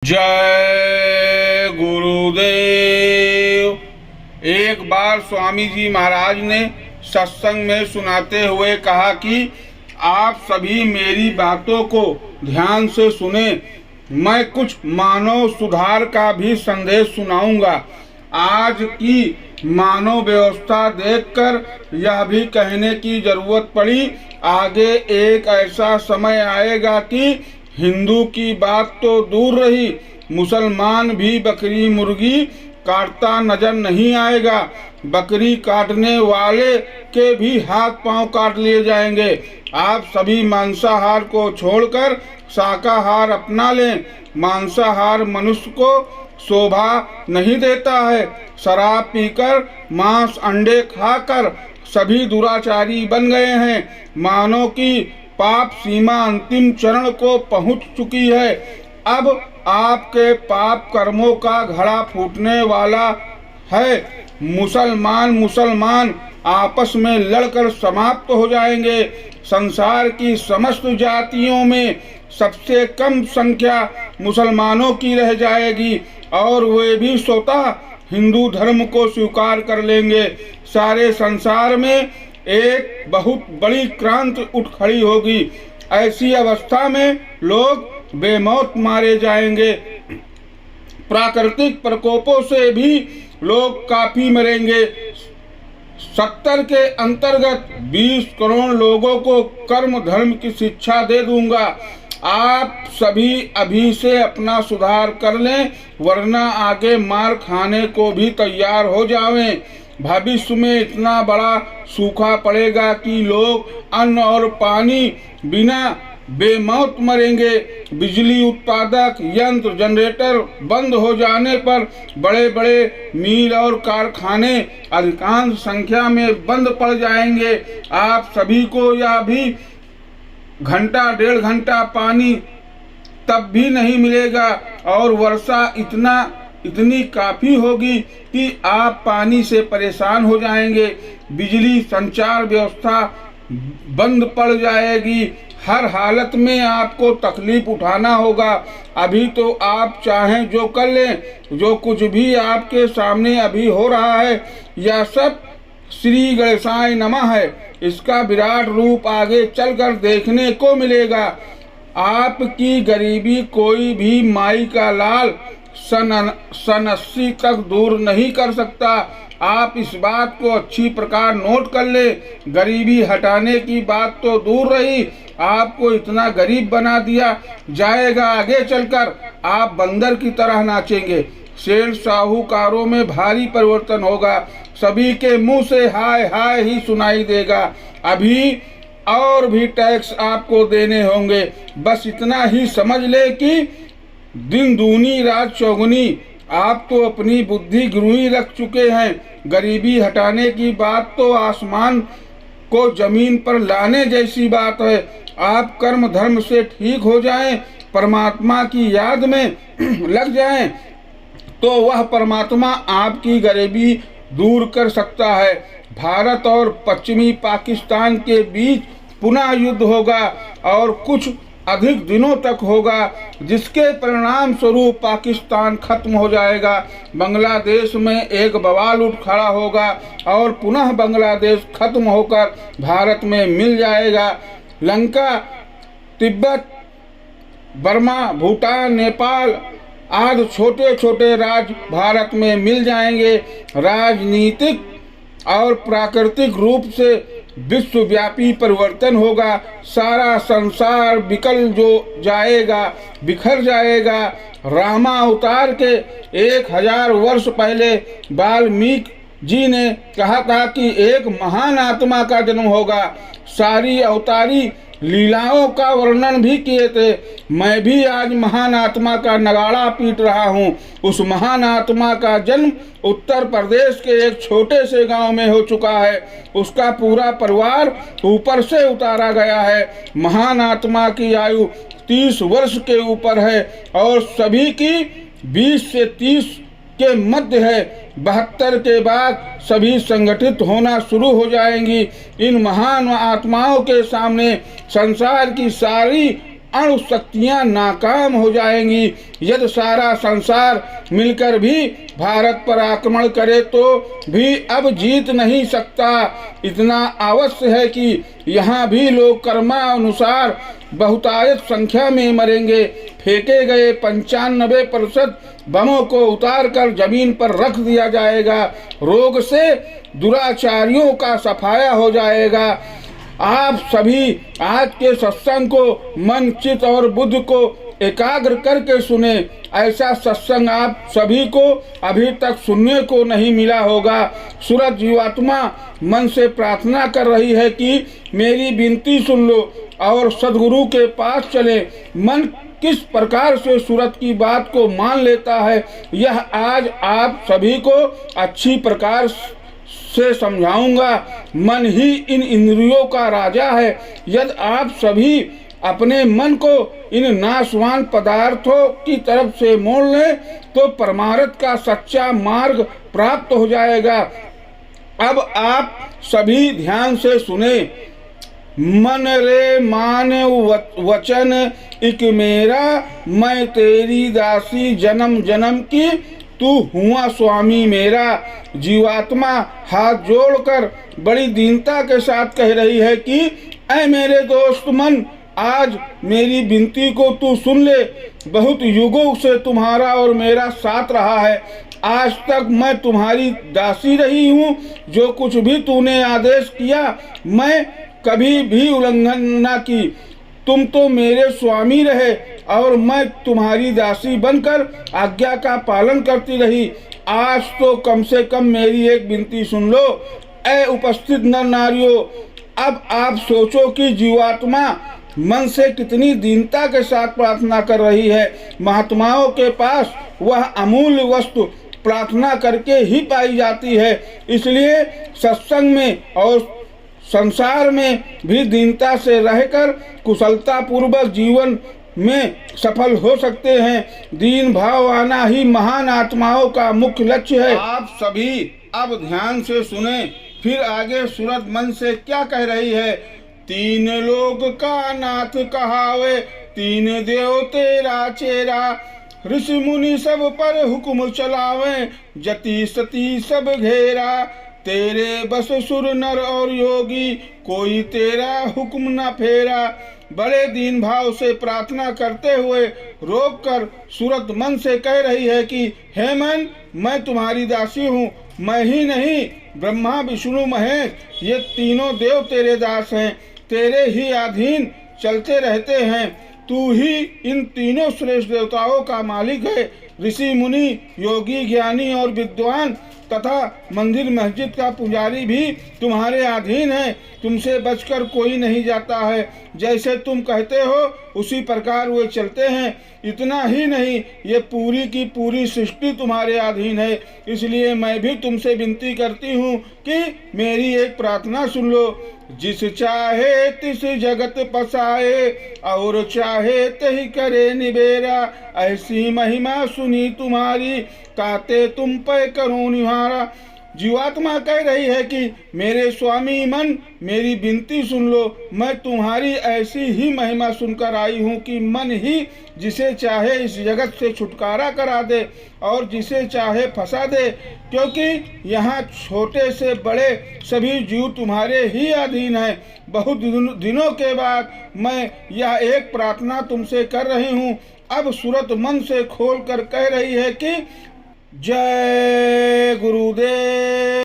जय गुरुदेव। एक बार स्वामी जी महाराज ने सत्संग में सुनाते हुए कहा कि आप सभी मेरी बातों को ध्यान से सुने। मैं कुछ मानव सुधार का भी संदेश सुनाऊंगा। आज की मानव व्यवस्था देखकर यह भी कहने की जरूरत पड़ी, आगे एक ऐसा समय आएगा कि हिंदू की बात तो दूर रही, मुसलमान भी बकरी मुर्गी काटता नजर नहीं आएगा। बकरी काटने वाले के भी हाथ पांव काट लिए जाएंगे। आप सभी मांसाहार को छोड़कर शाकाहार अपना लें। मांसाहार मनुष्य को शोभा नहीं देता है। शराब पीकर, मांस अंडे खाकर सभी दुराचारी बन गए हैं। मानव की पाप सीमा अंतिम चरण को पहुंच चुकी है। अब आपके पाप कर्मों का घड़ा फूटने वाला है। मुसलमान आपस में लड़कर समाप्त हो जाएंगे। संसार की समस्त जातियों में सबसे कम संख्या मुसलमानों की रह जाएगी और वे भी स्वतः हिंदू धर्म को स्वीकार कर लेंगे। सारे संसार में एक बहुत बड़ी क्रांति उठ खड़ी होगी। ऐसी अवस्था में लोग बेमौत मारे जाएंगे। प्राकृतिक प्रकोपों से भी लोग काफी मरेंगे। 70 के अंतर्गत 20 करोड़ लोगों को कर्म धर्म की शिक्षा दे दूंगा। आप सभी अभी से अपना सुधार कर लें, वरना आगे मार खाने को भी तैयार हो जावें। भविष्य में इतना बड़ा सूखा पड़ेगा कि लोग अन्न और पानी बिना बेमौत मरेंगे। बिजली उत्पादक यंत्र जनरेटर बंद हो जाने पर बड़े बड़े मिल और कारखाने अधिकांश संख्या में बंद पड़ जाएंगे। आप सभी को यह भी घंटा डेढ़ घंटा पानी तब भी नहीं मिलेगा और वर्षा इतनी काफी होगी कि आप पानी से परेशान हो जाएंगे। बिजली संचार व्यवस्था बंद पड़ जाएगी। हर हालत में आपको तकलीफ उठाना होगा। अभी तो आप चाहें जो कर लें। जो कुछ भी आपके सामने अभी हो रहा है, यह सब श्री गणेशाय नमः है। इसका विराट रूप आगे चलकर देखने को मिलेगा। आपकी गरीबी कोई भी माई का लाल सन 80 तक दूर नहीं कर सकता। आप इस बात को अच्छी प्रकार नोट कर ले। गरीबी हटाने की बात तो दूर रही, आपको इतना गरीब बना दिया जाएगा, आगे चलकर आप बंदर की तरह नाचेंगे। शेर साहूकारों में भारी परिवर्तन होगा। सभी के मुंह से हाय हाय ही सुनाई देगा। अभी और भी टैक्स आपको देने होंगे। बस इतना ही समझ ले कि दिन दूनी रात चौगुनी। आप तो अपनी बुद्धि गुरुई रख चुके हैं। गरीबी हटाने की बात तो आसमान को जमीन पर लाने जैसी बात है। आप कर्म धर्म से ठीक हो जाएं, परमात्मा की याद में लग जाएं, तो वह परमात्मा आपकी गरीबी दूर कर सकता है। भारत और पश्चिमी पाकिस्तान के बीच पुनः युद्ध होगा और कुछ अधिक दिनों तक होगा, जिसके परिणाम स्वरूप पाकिस्तान खत्म हो जाएगा। बांग्लादेश में एक बवाल उठ खड़ा होगा और पुनः बांग्लादेश खत्म होकर भारत में मिल जाएगा। लंका, तिब्बत, बर्मा, भूटान, नेपाल आदि छोटे छोटे राज्य भारत में मिल जाएंगे। राजनीतिक और प्राकृतिक रूप से विश्वव्यापी परिवर्तन होगा। सारा संसार बिखर जाएगा। रामा अवतार के 1000 वर्ष पहले वाल्मीकि जी ने कहा था कि एक महान आत्मा का जन्म होगा। सारी अवतारी लीलाओं का वर्णन भी किए थे। मैं भी आज महान आत्मा का नगाड़ा पीट रहा हूँ। उस महान आत्मा का जन्म उत्तर प्रदेश के एक छोटे से गांव में हो चुका है। उसका पूरा परिवार ऊपर से उतारा गया है। महान आत्मा की आयु 30 वर्ष के ऊपर है और सभी की 20 से 30 के मध्य है। 72 के बाद सभी संगठित होना शुरू हो जाएंगी। इन महान आत्माओं के सामने संसार की सारी अणु शक्तियां नाकाम हो जाएंगी। यदि सारा संसार मिलकर भी भारत पर आक्रमण करे तो भी अब जीत नहीं सकता। इतना अवश्य है कि यहाँ भी लोग कर्मानुसार बहुतायत संख्या में मरेंगे। फेंके गए 95% बमों को उतार कर जमीन पर रख दिया जाएगा। रोग से दुराचारियों का सफाया हो जाएगा। आप सभी आज के सत्संग को मन, चित्त और बुद्धि को एकाग्र करके सुने। ऐसा सत्संग आप सभी को अभी तक सुनने को नहीं मिला होगा। सूरत जीवात्मा मन से प्रार्थना कर रही है कि मेरी विनती सुन लो और सद्गुरु के पास चले। मन किस प्रकार से सूरत की बात को मान लेता है, यह आज आप सभी को अच्छी प्रकार से समझाऊंगा। मन ही इन इंद्रियों का राजा है। यदि आप सभी अपने मन को इन नाशवान पदार्थों की तरफ से मोड़ लें तो परमार्थ का सच्चा मार्ग प्राप्त हो जाएगा। अब आप सभी ध्यान से सुने। मन रे मान वचन इक मेरा, मैं तेरी दासी जन्म जन्म की, तू हुआ स्वामी मेरा। जीवात्मा हाथ जोड़कर बड़ी दीनता के साथ कह रही है कि ऐ मेरे दोस्त मन, आज मेरी विनती को तू सुन ले। बहुत युगों से तुम्हारा और मेरा साथ रहा है। आज तक मैं तुम्हारी दासी रही हूँ। जो कुछ भी तूने आदेश किया मैं कभी भी उल्लंघन न की। तुम तो मेरे स्वामी रहे और मैं तुम्हारी दासी बनकर आज्ञा का पालन करती रही। आज तो कम से कम मेरी एक विनती सुन लो। ऐ उपस्थित नर नारियों, अब आप सोचो कि जीवात्मा मन से कितनी दीनता के साथ प्रार्थना कर रही है। महात्माओं के पास वह अमूल्य वस्तु प्रार्थना करके ही पाई जाती है। इसलिए सत्संग में और संसार में भी दीनता से रहकर कुशलता पूर्वक जीवन में सफल हो सकते हैं। दीन भाव आना ही महान आत्माओं का मुख्य लक्ष्य है। आप सभी अब ध्यान से सुने, फिर आगे सूरत मन से क्या कह रही है। तीन लोक का नाथ कहावे, तीन देव तेरा चेरा, ऋषि मुनि सब पर हुक्म चलावे, जति सती सब घेरा। तेरे बस सुर नर और योगी, कोई तेरा हुक्म न फेरा। बड़े दीन भाव से प्रार्थना करते हुए रोक कर सूरत मन से कह रही है कि हे मन, मैं तुम्हारी दासी हूँ। मैं ही नहीं, ब्रह्मा विष्णु महेश ये तीनों देव तेरे दास हैं। तेरे ही अधीन चलते रहते हैं। तू ही इन तीनों श्रेष्ठ देवताओं का मालिक है। ऋषि मुनि, योगी, ज्ञानी और विद्वान तथा मंदिर मस्जिद का पुजारी भी तुम्हारे अधीन है। तुमसे बचकर कोई नहीं जाता है। जैसे तुम कहते हो उसी प्रकार वे चलते हैं। इतना ही नहीं, ये पूरी की पूरी सृष्टि तुम्हारे अधीन है। इसलिए मैं भी तुमसे विनती करती हूँ कि मेरी एक प्रार्थना सुन लो। जिस चाहे तिस जगत पसाए, और चाहे तही करे निबेरा। ऐसी महिमा सुनी तुम्हारी, काते तुम पे करो निहारा। जीवात्मा कह रही है कि मेरे स्वामी मन, मेरी विनती सुन लो। मैं तुम्हारी ऐसी ही महिमा सुनकर आई हूँ कि मन ही जिसे चाहे इस जगत से छुटकारा करा दे और जिसे चाहे फंसा दे। क्योंकि यहाँ छोटे से बड़े सभी जीव तुम्हारे ही अधीन हैं। बहुत दिनों के बाद मैं यह एक प्रार्थना तुमसे कर रही हूँ। अब सूरत मन से खोल कर कह रही है कि जय